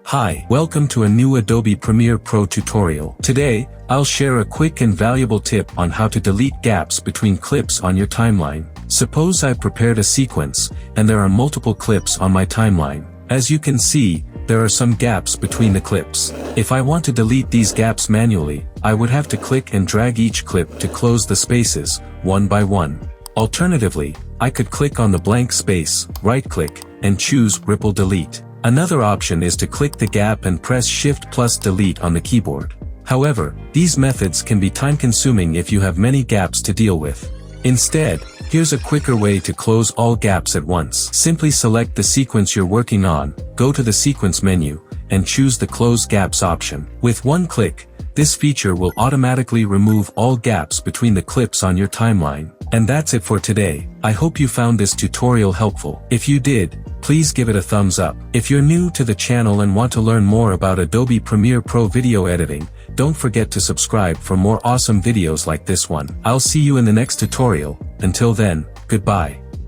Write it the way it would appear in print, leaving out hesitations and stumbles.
Hi, welcome to a new Adobe Premiere Pro tutorial. Today, I'll share a quick and valuable tip on how to delete gaps between clips on your timeline. Suppose I've prepared a sequence, and there are multiple clips on my timeline. As you can see, there are some gaps between the clips. If I want to delete these gaps manually, I would have to click and drag each clip to close the spaces, one by one. Alternatively, I could click on the blank space, right-click, and choose Ripple Delete. Another option is to click the gap and press Shift+Delete on the keyboard. However, these methods can be time-consuming if you have many gaps to deal with. Instead, here's a quicker way to close all gaps at once. Simply select the sequence you're working on, go to the Sequence menu, and choose the Close Gaps option. With one click, this feature will automatically remove all gaps between the clips on your timeline. And that's it for today. I hope you found this tutorial helpful. If you did, please give it a thumbs up. If you're new to the channel and want to learn more about Adobe Premiere Pro video editing, don't forget to subscribe for more awesome videos like this one. I'll see you in the next tutorial. Until then, goodbye.